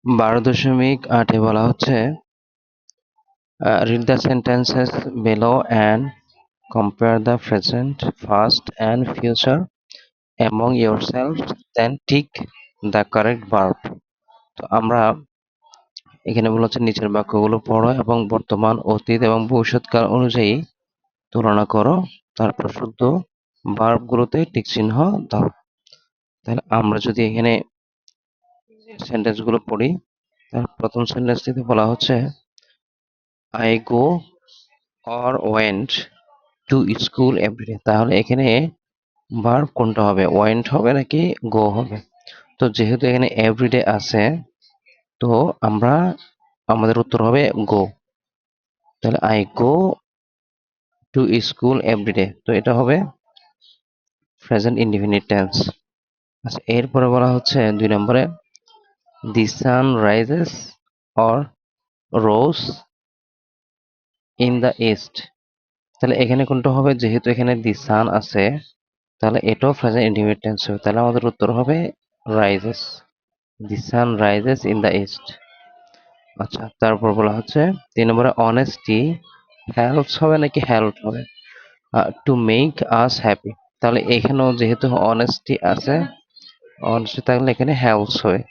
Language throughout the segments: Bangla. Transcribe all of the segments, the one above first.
12.8 বলা হচ্ছে read the sentences below and compare the present, past and future among yourselves, then tick the correct verb. তো আমরা এখানে বলা হচ্ছে নিচের বাক্যগুলো পড়ো এবং বর্তমান, অতীত এবং ভবিষ্যৎকাল অনুযায়ী তুলনা করো, তারপর শুদ্ধ ভার্বগুলোতে টিক চিহ্ন দাও। তাহলে আমরা যদি এখানে সেন্টেন্সগুলো পড়ি, তাহলে প্রথম সেন্টেন্সটিতে বলা হচ্ছে I go or went to school everyday. তাহলে এখানে ভার্ব কোনটা হবে, ওয়েন্ট হবে নাকি গো হবে? তো যেহেতু এখানে এভরিডে আছে, তো আমরা আমাদের উত্তর হবে গো। তাহলে I go to school everyday, তো এটা হবে প্রেজেন্ট ইনডিফিনিট টেন্স। আচ্ছা, এরপরে বলা হচ্ছে 2 নম্বরে the sun rises or rose in the east. তাহলে এখানে কোনটা হবে, যেহেতু এখানে দি সান আছে, তাহলে এটাও প্রেজেন্ট ইনডিফিনিট টেন্স হবে। তাহলে আমাদের উত্তর হবে rises, the sun rises in the east. আচ্ছা, তারপর বলা হচ্ছে 3 নম্বরে অনেস্টি হেল্পস হবে নাকি হেল্প হবে? Two make us happy. তাহলে এখানেও যেহেতু অনেস্টি আছে, অনেস্টি থাকলে এখানে হেল্পস হয়।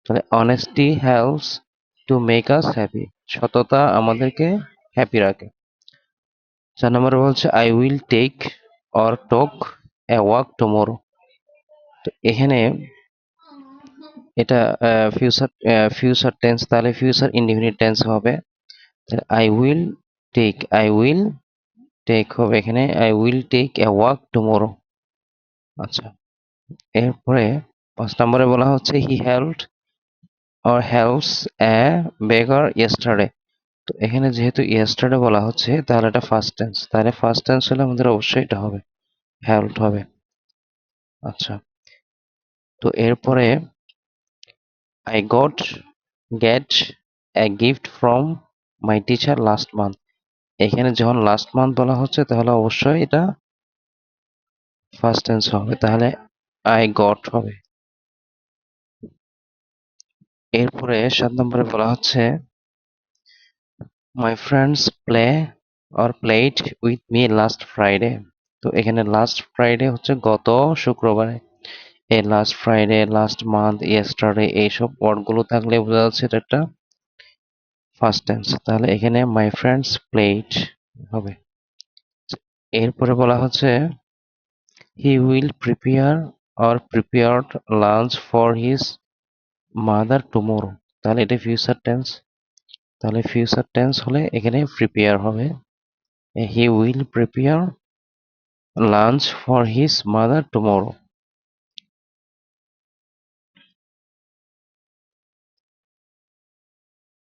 তাহলে honesty helps to make us happy, সততা আমাদেরকে হ্যাপি রাখে। 4 নম্বরে বলছে I will take or talk a walk tomorrow. তো এখানে এটা ফিউচার টেন্স, তাহলে ফিউচার ইনডিফিনিট টেন্স হবে। তাহলে আই উইল টেক হবে এখানে I will take a walk tomorrow. আচ্ছা, এরপরে 5 নম্বরে বলা হচ্ছে he helped or helps a beggar yesterday. তো এখানে যেহেতু ইয়েস্টারডে বলা হচ্ছে, তাহলে এটা ফার্স্ট টেন্স, তাহলে ফার্স্ট টেন্স হলে আমাদের অবশ্যই এটা হবে, হেল্পড হবে। আচ্ছা, তো এরপরে I get a gift from my teacher last month. এখানে যখন লাস্ট মান্থ বলা হচ্ছে, তাহলে অবশ্যই এটা ফার্স্ট টেন্স হবে, তাহলে আই গট হবে। এরপরে 7 নম্বরে বলা হচ্ছে my friends played with me last Friday. তো এখানে লাস্ট ফ্রাইডে হচ্ছে গত শুক্রবারে। এই last Friday, last month, yesterday এইসব ওয়ার্ডগুলো থাকলে বোঝা যাচ্ছে এটা একটা ফার্স্ট টেন্স, তাহলে এখানে মাই ফ্রেন্ডস প্লেড হবে। এরপরে বলা হচ্ছে he will prepared lunch for his mother tomorrow. তাহলে এটা ফিউচার টেন্স, তাহলে ফিউচার টেন্স হলে এখানে প্রিপেয়ার হবে। He will prepare lunch for his mother tomorrow.